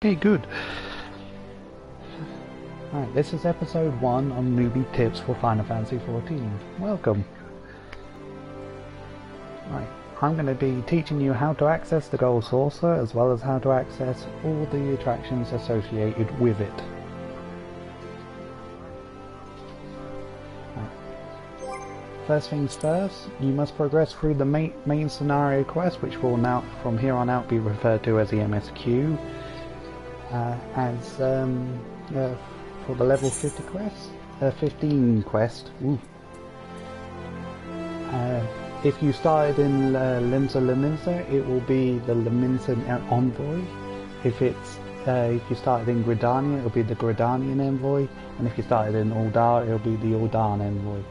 Okay, good. Alright, this is episode 1 on Newbie Tips for Final Fantasy XIV. Welcome. Right, I'm going to be teaching you how to access the Gold Saucer as well as how to access all the attractions associated with it. Right. First things first, you must progress through the main scenario quest, which will now from here on out be referred to as the MSQ. For the level 50 quest, 15 quest. If you started in Limsa Leminsa, it will be the Leminsan Envoy. If you started in Gridania, it'll be the Gridanian Envoy, and if you started in Ul'dah, it'll be the Ul'dah Envoy.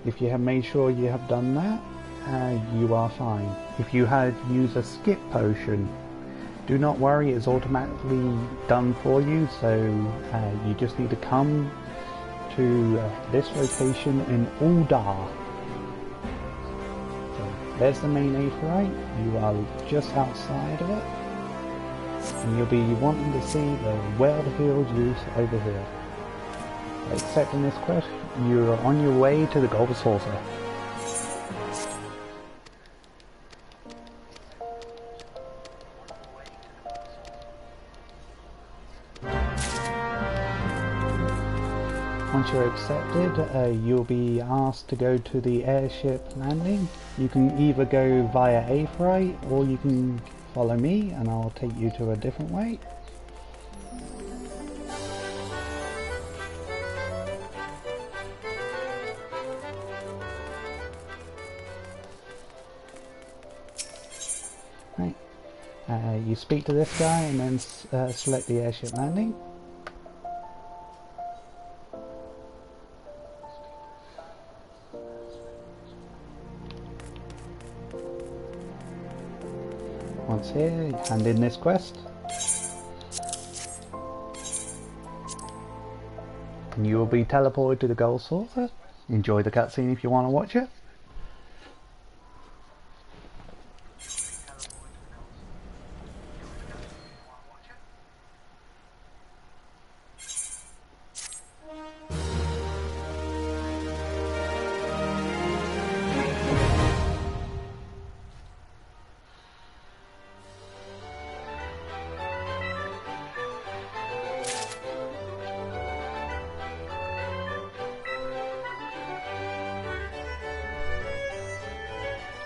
If you have made sure you have done that, you are fine. If you had used a skip potion, do not worry, it's automatically done for you, so you just need to come to this location in Ul'dah. So there's the main Aetheryte, you are just outside of it, and you'll be wanting to see the well-heeled youth over here. Accepting this quest, you're on your way to the Gold Saucer. Once you're accepted, you'll be asked to go to the airship landing. You can either go via Aetheryte or you can follow me and I'll take you to a different way. You speak to this guy and then select the airship landing. Once here, hand in this quest. And you will be teleported to the Gold Saucer. Enjoy the cutscene if you want to watch it.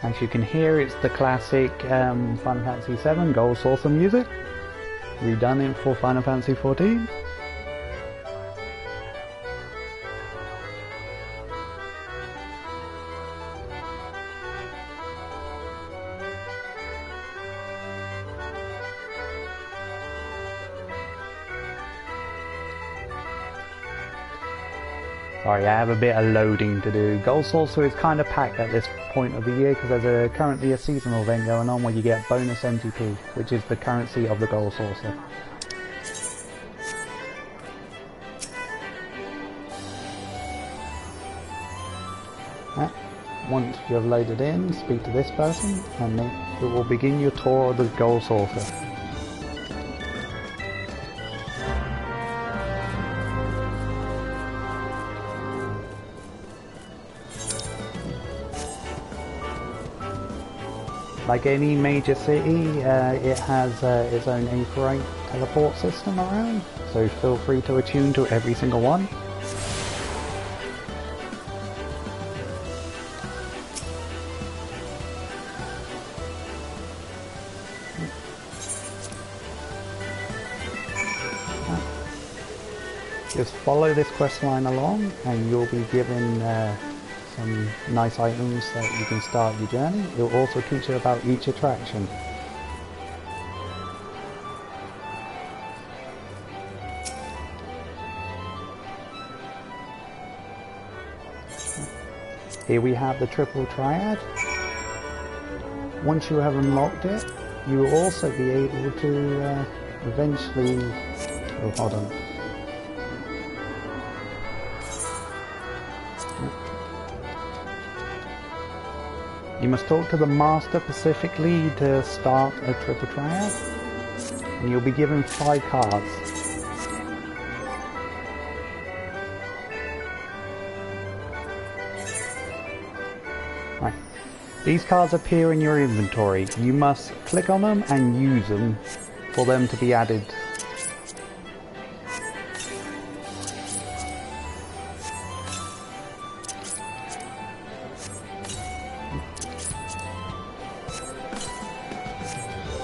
As you can hear, it's the classic Final Fantasy VII Gold Saucer music, redone it for Final Fantasy XIV. Sorry, I have a bit of loading to do. Gold Saucer is kind of packed at this point of the year because there's currently a seasonal event going on where you get bonus MTP, which is the currency of the Gold Saucer. Once you have loaded in, speak to this person and it will begin your tour of the Gold Saucer. Like any major city, it has its own Aetheryte teleport system around, so feel free to attune to every single one. Just follow this quest line along and you'll be given some nice items that you can start your journey. It will also teach you about each attraction. Here we have the triple Triad. Once you have unlocked it, you will also be able to eventually... Oh, hold on. You must talk to the master specifically to start a triple triad, and you'll be given 5 cards. Right. These cards appear in your inventory. You must click on them and use them for them to be added.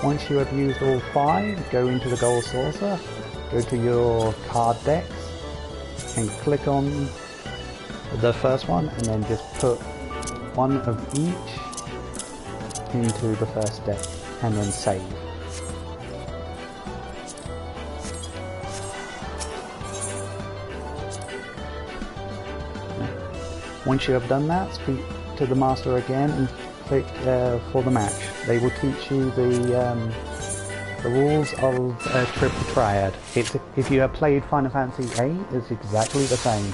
Once you have used all 5, go into the gold saucer, go to your card decks, and click on the first one, and then just put one of each into the first deck, and then save. Once you have done that, speak to the master again and click for the match. They will teach you the rules of triple triad. If you have played Final Fantasy VIII, it's exactly the same.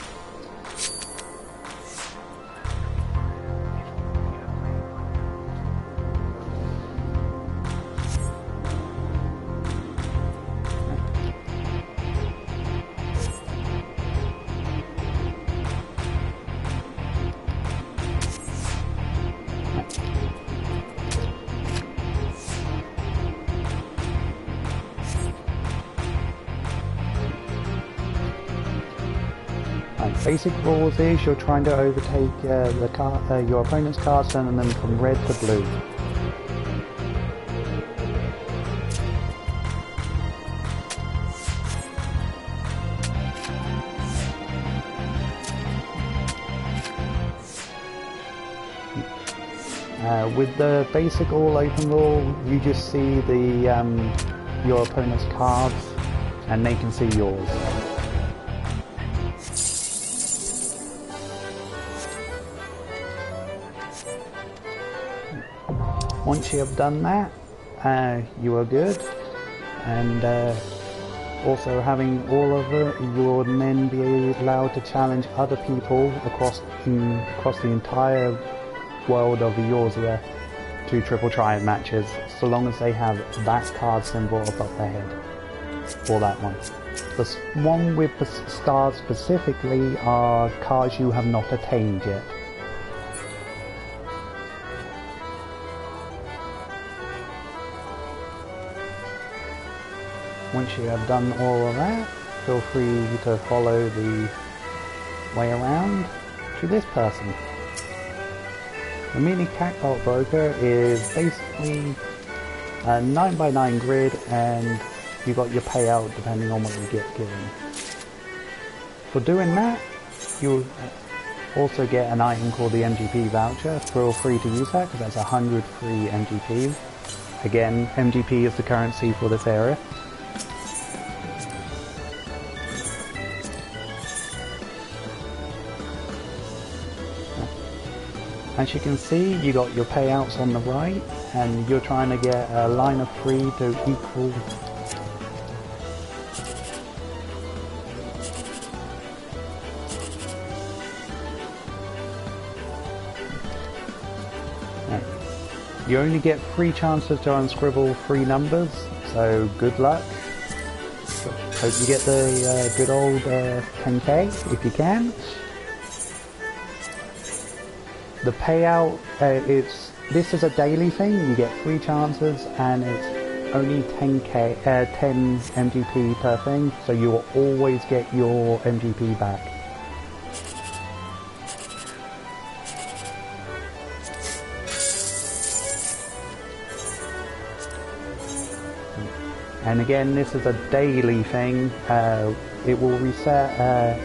Basic rules is you're trying to overtake your opponent's cards, turning them from red to blue. With the basic all open rule, you just see the your opponent's cards and they can see yours. Once you have done that, you are good, and also having all of it, you will then be allowed to challenge other people across the entire world of Eorzea to triple triad matches, so long as they have that card symbol above their head for that one. The one with the stars specifically are cards you have not attained yet. Once you have done all of that, feel free to follow the way around to this person. The mini catbolt broker is basically a 9x9 grid, and you got your payout depending on what you get given. For doing that, you'll also get an item called the MGP voucher. Feel free to use that because that's 100 free MGP. Again, MGP is the currency for this area. As you can see, you got your payouts on the right, and you're trying to get a line of 3 to equal. You only get 3 chances to unscribble 3 numbers, so good luck. Hope you get the good old 10k if you can. The payout, this is a daily thing. You get 3 chances, and it's only 10 MGP per thing, so you will always get your MGP back. And again, this is a daily thing. It will reset.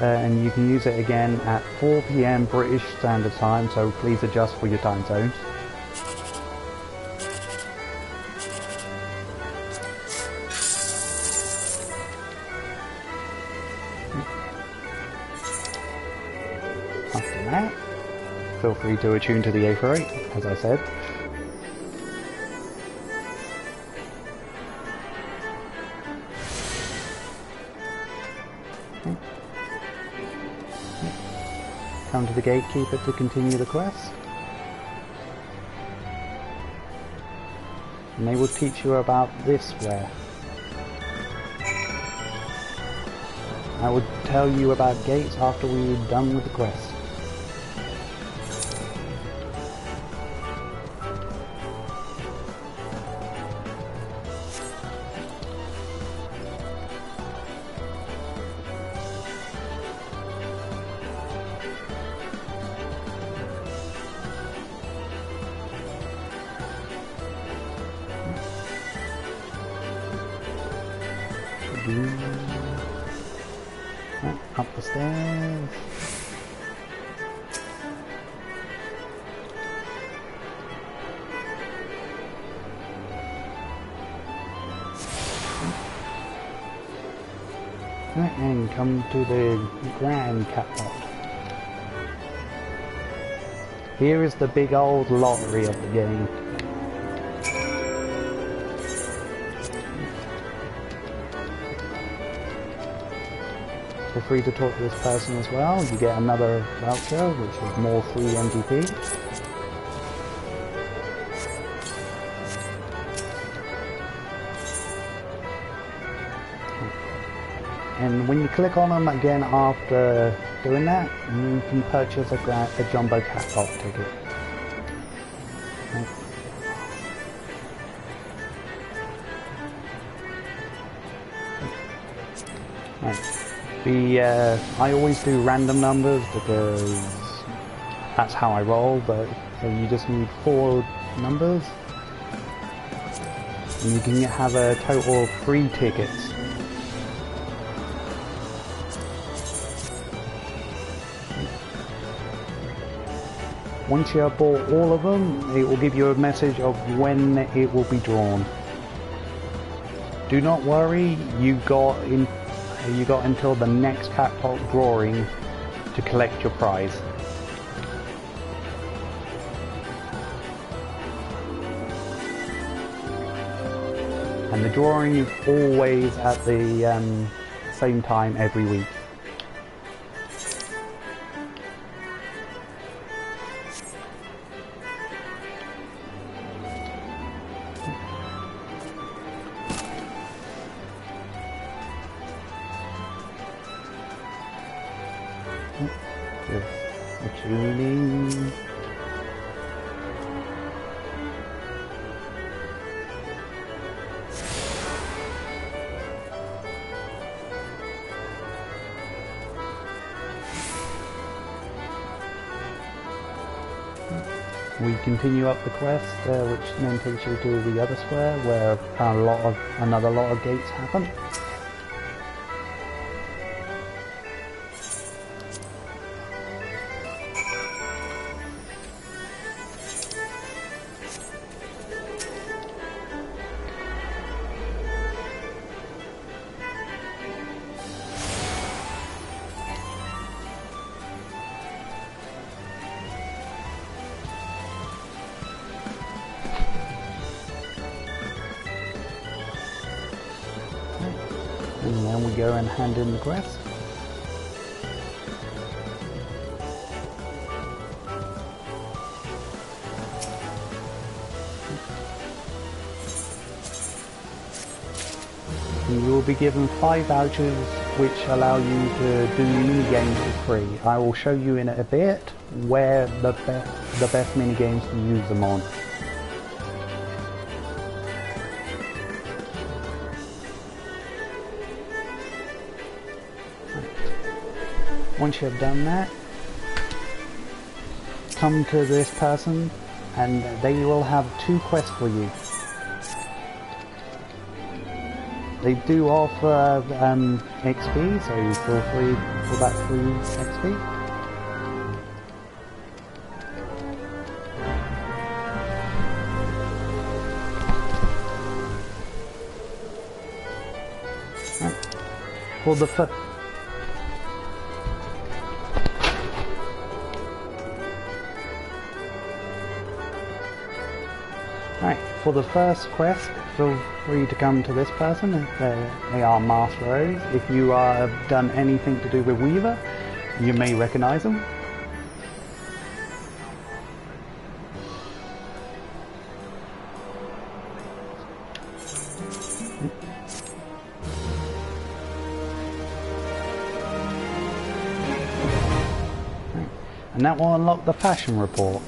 And you can use it again at 4 PM British Standard Time, so please adjust for your time zones. After that, feel free to attune to the FFXIV, as I said. Come to the gatekeeper to continue the quest. and they will teach you about this square. I will tell you about gates after we're done with the quest. Up the stairs. And come to the grand catwalk. Here is the big old lottery of the game. Feel free to talk to this person as well. You get another voucher, which is more free MGP. And when you click on them again after doing that, you can purchase a jumbo catwalk ticket. I always do random numbers because that's how I roll, but so you just need 4 numbers and you can have a total of 3 tickets. Once you have bought all of them, it will give you a message of when it will be drawn. Do not worry, you got until the next catwalk drawing to collect your prize. And the drawing is always at the same time every week. Tuning. We continue up the quest, which then takes you to the other square where another lot of gates happen. And then we go and hand in the quest. And you will be given 5 vouchers which allow you to do mini games for free. I will show you in a bit where the best mini games to use them on. Once you have done that, come to this person and they will have 2 quests for you. They do offer XP, so feel free for that free XP. Right. For the first. Right, for the first quest, feel free to come to this person. They are Master O's. If you have done anything to do with Weaver, you may recognize them. And that will unlock the fashion report.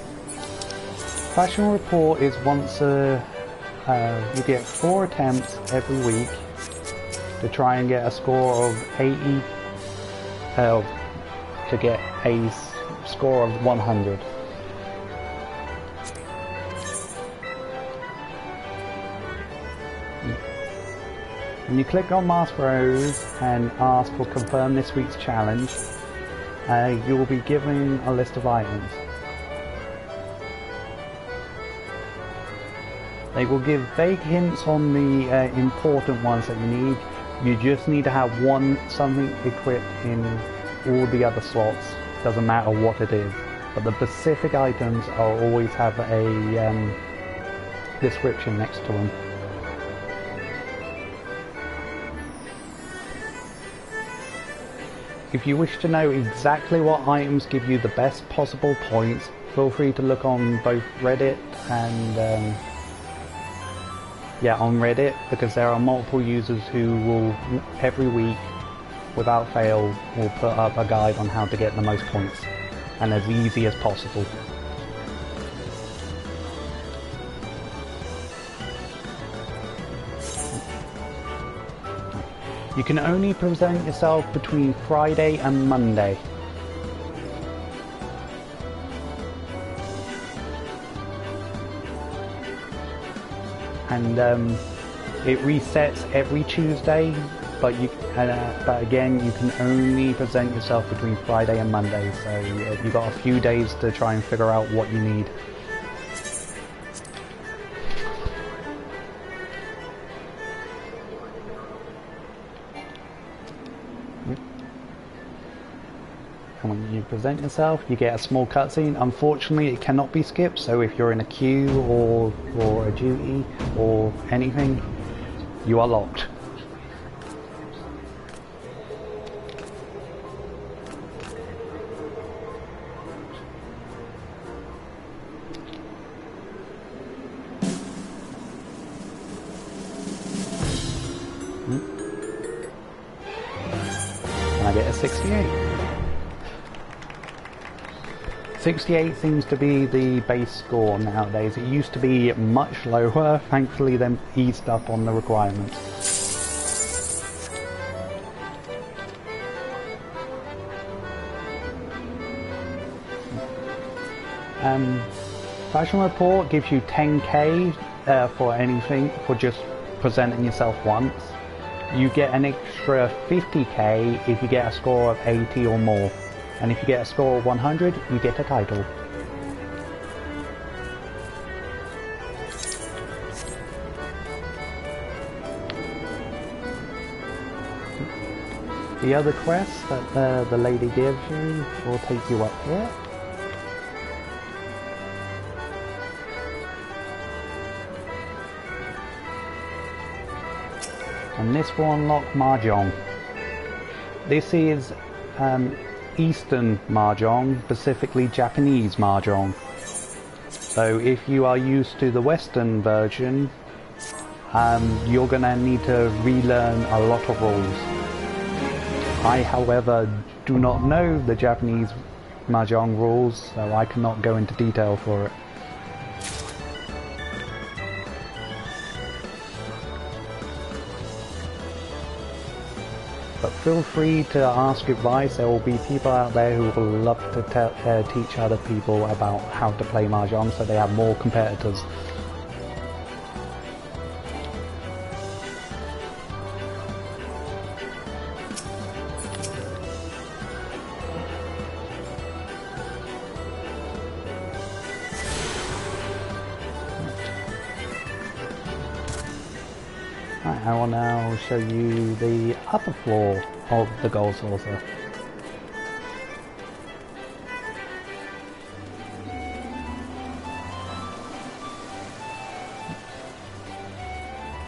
Fashion report is once you get 4 attempts every week to try and get a score of 80, to get a score of 100. When you click on Master Rose and ask for confirm this week's challenge, you will be given a list of items. They will give vague hints on the important ones that you need. You just need to have something equipped in all the other slots. Doesn't matter what it is. But the specific items will always have a description next to them. If you wish to know exactly what items give you the best possible points, feel free to look on both Reddit and on Reddit, because there are multiple users who will every week without fail will put up a guide on how to get the most points, and as easy as possible. You can only present yourself between Friday and Monday. And it resets every Tuesday, but again you can only present yourself between Friday and Monday, so you've got a few days to try and figure out what you need. And when you present yourself, you get a small cutscene. Unfortunately, it cannot be skipped, so if you're in a queue or a duty or anything, you are locked. And I get a 68. 68 seems to be the base score nowadays. It used to be much lower. Thankfully, they eased up on the requirements. Fashion report gives you 10k for anything, for just presenting yourself once. You get an extra 50k if you get a score of 80 or more. And if you get a score of 100, you get a title. The other quest that the lady gives you will take you up here. And this will unlock Mahjong. This is Eastern Mahjong, specifically Japanese Mahjong. So if you are used to the Western version, you're gonna need to relearn a lot of rules. I, however, do not know the Japanese Mahjong rules, so I cannot go into detail for it. But feel free to ask advice. There will be people out there who will love to teach other people about how to play Mahjong, so they have more competitors. I will now show you the upper floor of the Gold Saucer.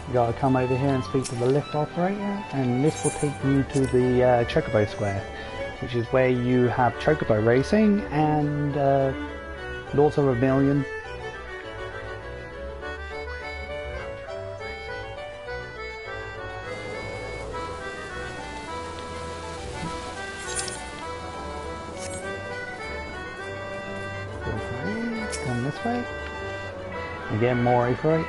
You gotta come over here and speak to the lift operator, and this will take you to the Chocobo Square, which is where you have Chocobo Racing and Lords of Rebellion. Come this way. Again, more aphorites.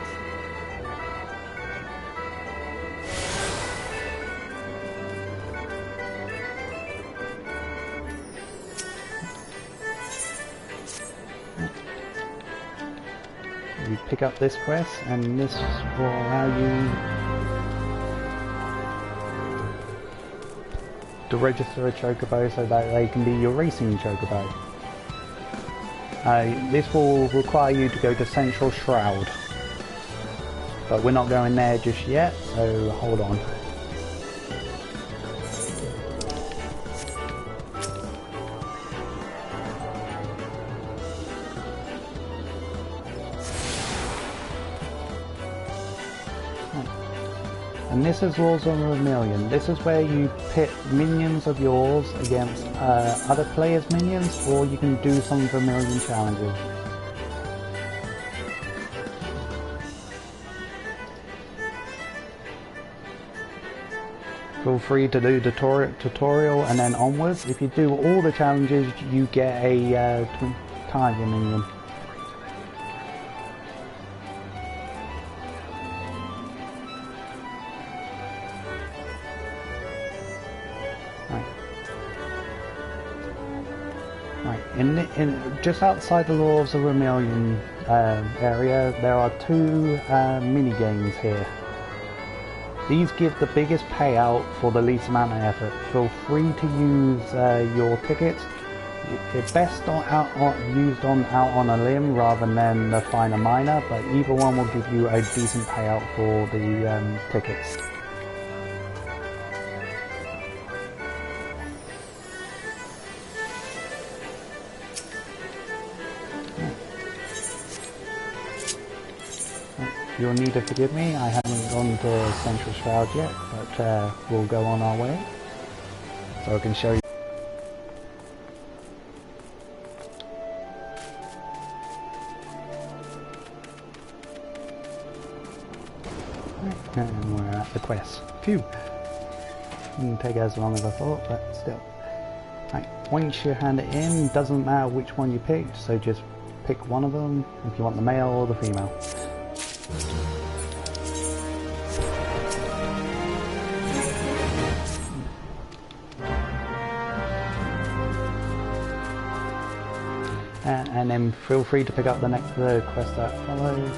You pick up this quest, and this will allow you to register a Chocobo so that they can be your racing Chocobo. This will require you to go to Central Shroud, but we're not going there just yet, so hold on. And this is Laws of Vermilion. This is where you pit minions of yours against other players' minions, or you can do some Vermilion challenges. Feel free to do the tutorial and then onwards. If you do all the challenges, you get a tiger minion. Just outside the Laws of Vermilion area, there are two mini games here. These give the biggest payout for the least amount of effort. Feel free to use your tickets. It's best used out on a limb rather than the finer minor, but either one will give you a decent payout for the tickets. You'll need to forgive me, I haven't gone to Central Shroud yet, but we'll go on our way, so I can show you. And we're at the quest. Phew! Didn't take as long as I thought, but still. Right, once you hand it in, doesn't matter which one you picked, so just pick one of them if you want the male or the female. And then feel free to pick up the next quest that follows.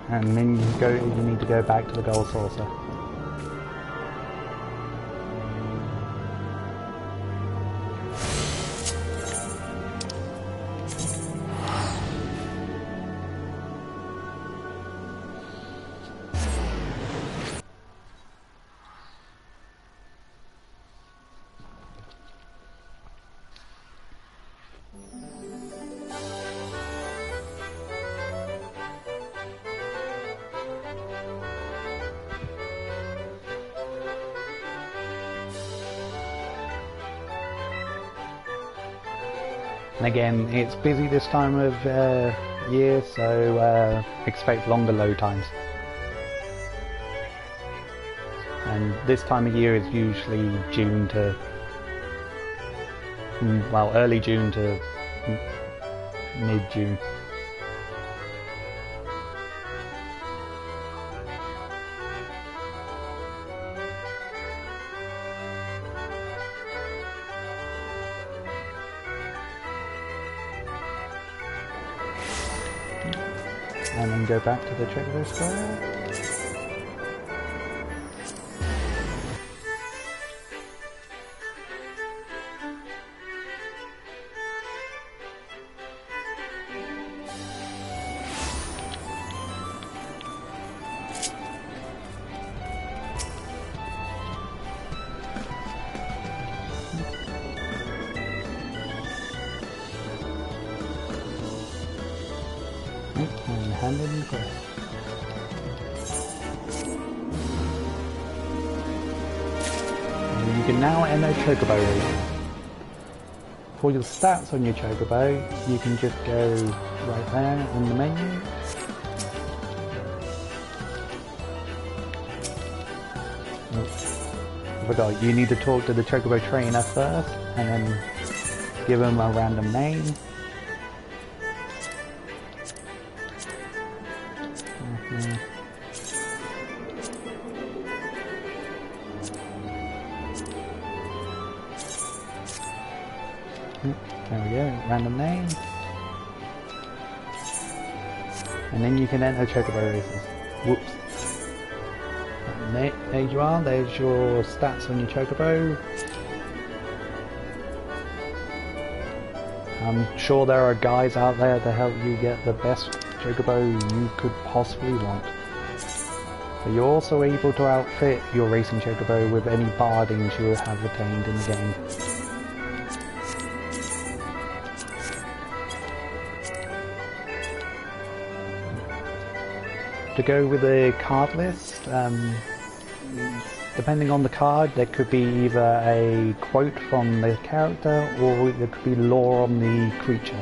And then you need to go back to the gold saucer. And again, it's busy this time of year, so expect longer load times. And this time of year is usually June to, well, early June to mid-June. And then go back to the Chocobo Square. And hand in the quest. And you can now enter Chocobo Racing. For your stats on your Chocobo, you can just go right there in the menu. Oops. I forgot, you need to talk to the Chocobo trainer first, and then give them a random name. There we go, random name. And then you can enter Chocobo Races. Whoops. And there you are, there's your stats on your Chocobo. I'm sure there are guys out there to help you get the best Chocobo you could possibly want. But you're also able to outfit your racing Chocobo with any bardings you have attained in the game. To go with the card list, depending on the card, there could be either a quote from the character or there could be lore on the creature.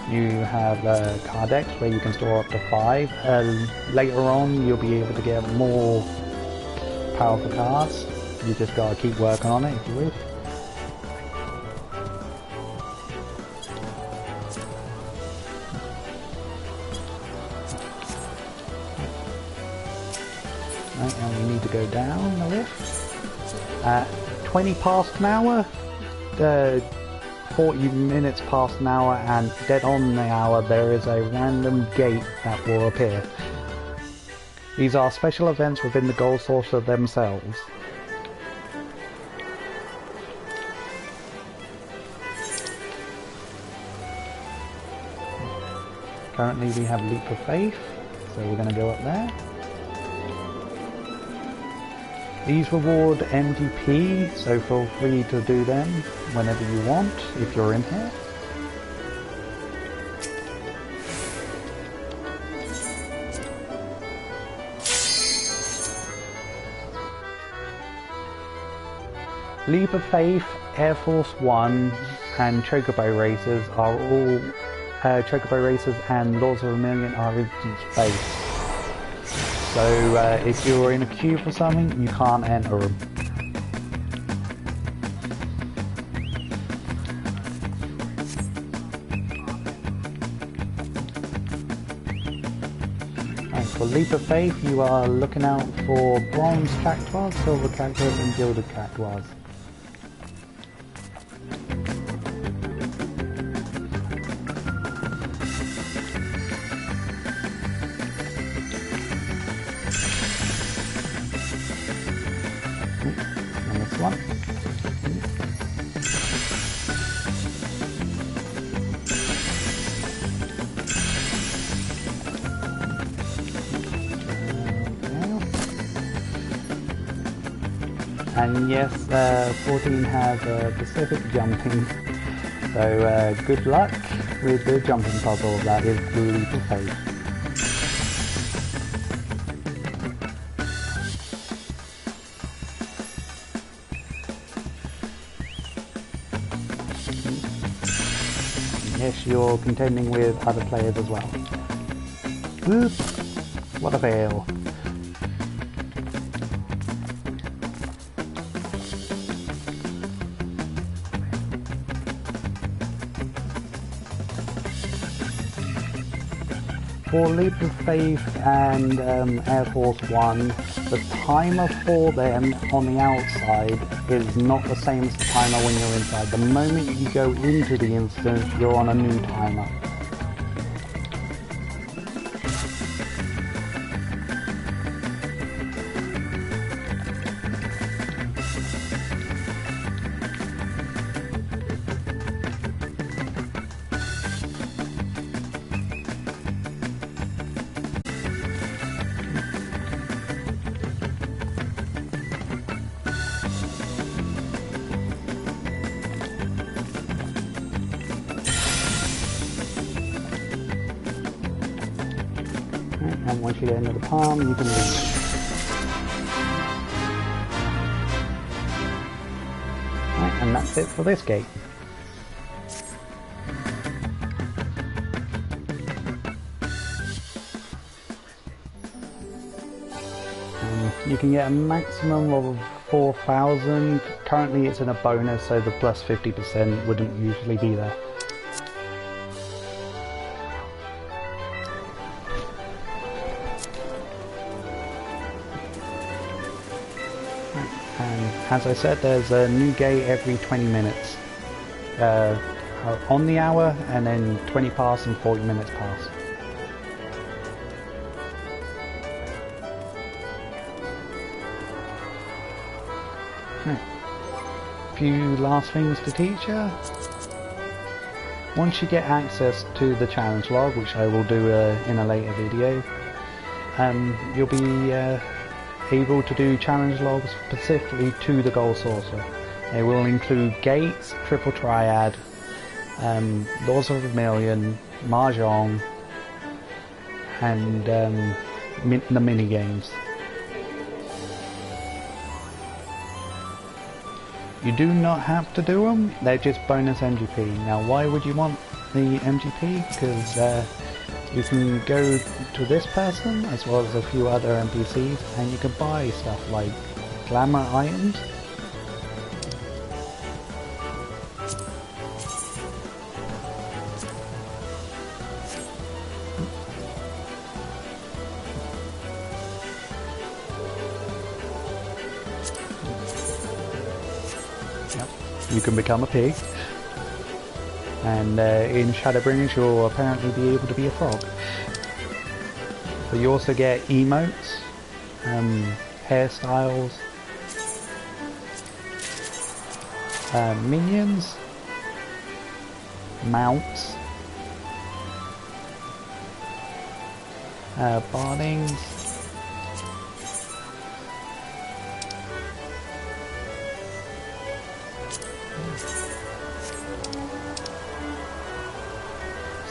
You have card decks where you can store up to 5. Later on you'll be able to get more powerful cards. You just gotta keep working on it if you wish. Right, and we need to go down the lift. At 20 past an hour, 40 minutes past an hour and dead on the hour, there is a random gate that will appear. These are special events within the goal saucer themselves. Currently we have Leap of Faith, so we're going to go up there. These reward MGP, so feel free to do them whenever you want, if you're in here. Leap of Faith, Air Force One, and Chocobo Racers are all Chocobo Racers and Laws of a Million are instant space. So if you're in a queue for something, you can't enter them. And for Leap of Faith, you are looking out for bronze cactuars, silver cactuars, and gilded cactuars. One. And yes, 14 has Pacific jumping, so good luck with the jumping puzzle that is the Leap of Faith. Yes, you're contending with other players as well. Oops, what a fail. For Leap of Faith and Air Force One, the timer for them on the outside is not the same as the timer when you're inside. The moment you go into the instance, you're on a new timer. And once you get into the palm, you can leave. Right, and that's it for this gate. You can get a maximum of 4,000. Currently it's in a bonus, so the plus 50% wouldn't usually be there. And as I said, there's a new gate every 20 minutes. On the hour, and then 20 past and 40 minutes past. A few last things to teach you. Once you get access to the challenge log, which I will do in a later video, you'll be able to do challenge logs specifically to the Gold Saucer. They will include gates, triple triad, Laws of a Million, Mahjong, and the mini games. You do not have to do them, they're just bonus MGP. Now why would you want the MGP? Because you can go to this person as well as a few other NPCs and you can buy stuff like glamour items. You can become a pig, and in Shadowbringers you'll apparently be able to be a frog. But you also get emotes, hairstyles, minions, mounts, bardings,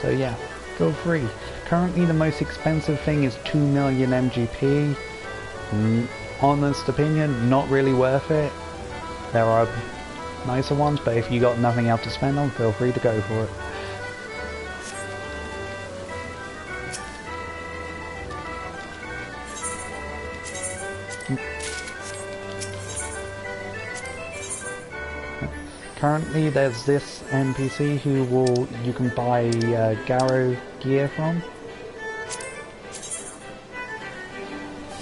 so yeah, feel free. Currently the most expensive thing is 2 million MGP. Honest opinion, not really worth it. There are nicer ones, but if you got nothing else to spend on, feel free to go for it. Currently there's this NPC who you can buy Garo gear from.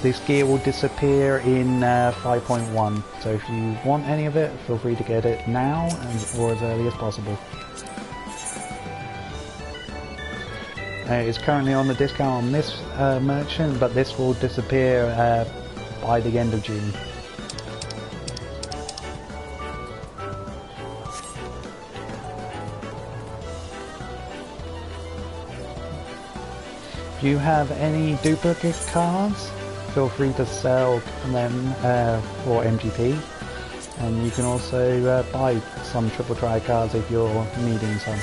This gear will disappear in 5.1, so if you want any of it, feel free to get it now or as early as possible. It's currently on the discount on this merchant, but this will disappear by the end of June. If you have any duplicate cards, feel free to sell them for MGP, and you can also buy some triple triad cards if you're needing some.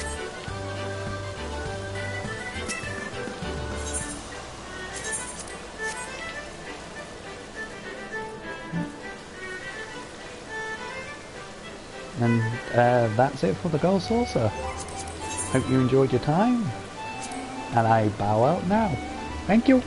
And that's it for the Gold Saucer. Hope you enjoyed your time, and I bow out now. Thank you.